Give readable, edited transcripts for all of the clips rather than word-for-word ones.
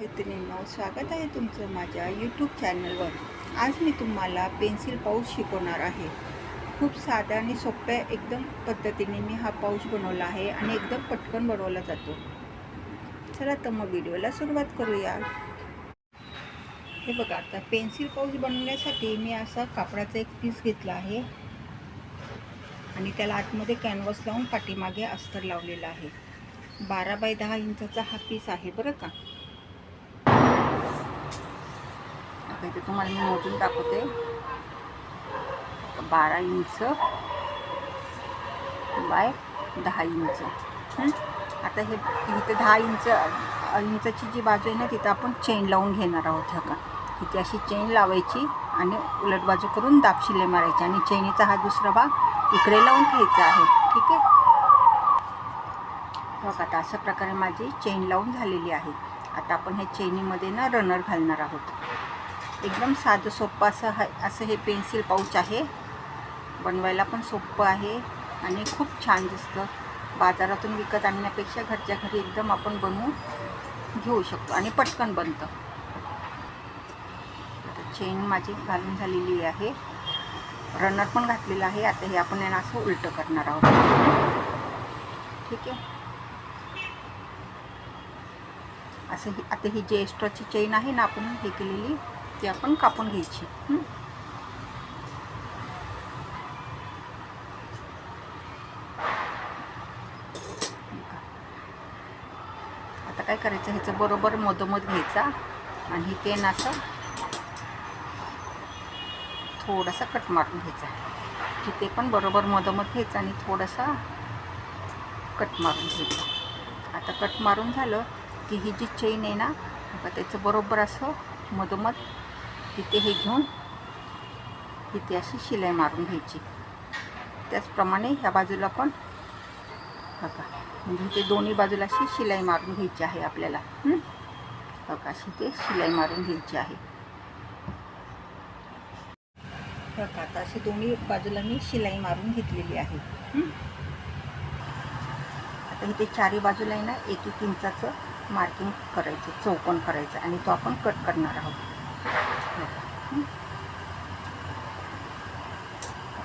मैत्रिणींनो, स्वागत आहे तुमचं माझ्या यूट्यूब चॅनलवर. आज मी तुम्हाला पेन्सिल पाऊच शिकवणार आहे. खूप साध्या आणि सोप्या एकदम पद्धतीने मी हा पाऊच बनवला आहे आणि एकदम पटकन बनवला जातो. चला तर मग व्हिडिओला सुरुवात करूया. हे बघा, आता पेन्सिल पाऊच बनवण्यासाठी मी असा कापडाचा एक पीस घेतला आहे आणि त्याला आतमध्ये कॅनव्हास लावून पाठीमागे अस्तर लावलेला आहे. 12 बाय 10 इंचाचा हा पीस आहे बरं का. इथे तुम्हाला मी मोजून दाखवते. 12 इंच बाय 10 इंच. आता हे इथे 10 इंचाची जी बाजू आहे ना, तिथं आपण चेन लावून घेणार आहोत. का इथे अशी चेन लावायची आणि उलट बाजू करून दाब शिलाई मारायची आणि चेनीचा हा दुसरा भाग इकडे लावून घ्यायचा आहे. ठीक आहे. बघा, आता अशा प्रकारे माझी चेन लावून झालेली आहे. आता आपण ह्या चेनीमध्ये ना रनर घालणार आहोत. एकदम साधं सोपं असं हे पेन्सिल पाऊच आहे. बनवायला पण सोपं आहे आणि खूप छान दिसतं. बाजारातून विकत आणण्यापेक्षा घरच्या घरी एकदम आपण बनवून घेऊ शकतो आणि पटकन बनतं. आता चेन माझी घालून झालेली आहे, रनर पण घातलेला आहे. आता हे आपण यांना असं उलटं करणार आहोत. ठीक आहे. असं आता ही जी एक्स्ट्राची चेन आहे ना आपण हे केलेली, ती आपण कापून घ्यायची. आता काय करायचं, ह्याचं बरोबर मधोमध घ्यायचा आणि ही पेन असं थोडासा कट मारून घ्यायचा. तिथे पण बरोबर मधोमध घ्यायचं आणि थोडासा कट मारून घ्यायचा. आता कट मारून झालं की ही जी चेन आहे ना, त्याचं बरोबर असं मधोमध तिथे हे घेऊन इथे अशी शिलाई मारून घ्यायची. त्याचप्रमाणे ह्या बाजूला पण बघा, म्हणजे इथे दोन्ही बाजूला अशी शिलाई मारून घ्यायची आहे आपल्याला. बघा, अशी ते शिलाई मारून घ्यायची आहे. बघा, आता अशी दोन्ही बाजूला मी शिलाई मारून घेतलेली आहे. आता इथे चारी बाजूला आहे ना 1-1 इंचाचं मार्किंग करायचं, चौकोन करायचं आणि तो आपण कट करणार आहोत.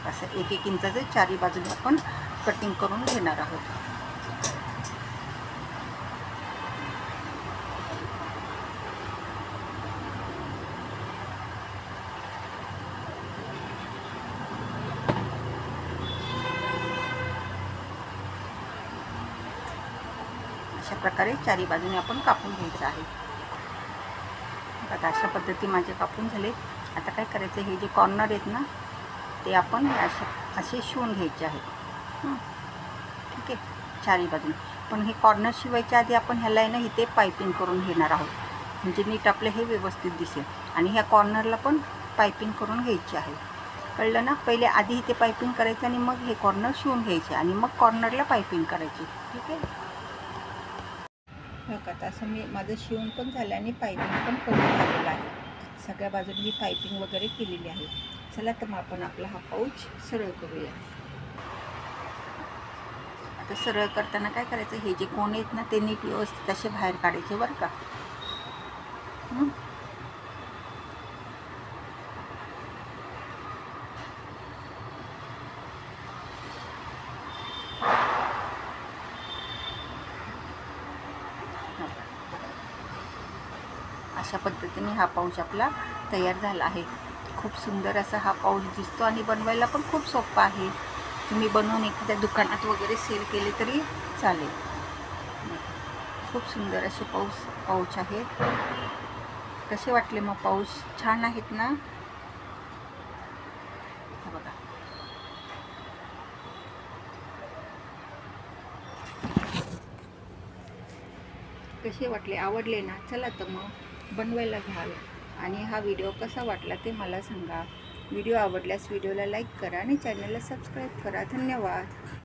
असं 1-1 इंचाचं चारी बाजूला आपण कटिंग करून घेणार आहोत. अशा प्रकारे चारी बाजूने आपण कापून घ्यायचं आहे. आता अशा पद्धती माझे कापून झाले. आता काय करायचं, हे जे कॉर्नर आहेत ना, ते आपण असे शिवून घ्यायचे आहेत. ठीक आहे, चारी बाजूने. पण हे कॉर्नर शिवायच्या आधी आपण ह्याला आहे ना इथे पायपिंग करून घेणार आहोत, म्हणजे नीट आपलं हे व्यवस्थित दिसेल. आणि ह्या कॉर्नरला पण पायपिंग करून घ्यायची आहे. कळलं ना. पहिले आधी इथे पायपिंग करायचं आणि मग हे कॉर्नर शिवून घ्यायचे आणि मग कॉर्नरला पायपिंग करायची. ठीक आहे. बघा, आता असं माझं शिवून पण झालं आणि पायपिंग पण करून झालेलं आहे. सगळ्या बाजूने मी पायपिंग वगैरे केलेली आहे. चला तर मग आपण आपला हा पाऊच सरळ करूया. आता सरळ करताना काय करायचं, हे जे कोण आहेत ना ते नीट व्यवस्थित असे बाहेर काढायचे बरं का. अशा पद्धतीने हा पाऊच आपला तयार झाला आहे. खूप सुंदर असा हा पाऊच दिसतो आणि बनवायला पण खूप सोपा आहे. तुम्ही बनवून एखाद्या दुकानात वगैरे सेल केले तरी चालेल. खूप सुंदर असे पाऊच आहेत. कसे वाटले मग पाऊच? छान आहेत ना. बघा, कसे वाटले? आवडले ना. चला तर मग बनवायला घ्याल आणि हा व्हिडिओ कसा वाटला ते मला सांगा. व्हिडिओ आवडल्यास व्हिडिओला लाईक करा आणि चॅनलला सबस्क्राईब करा. धन्यवाद.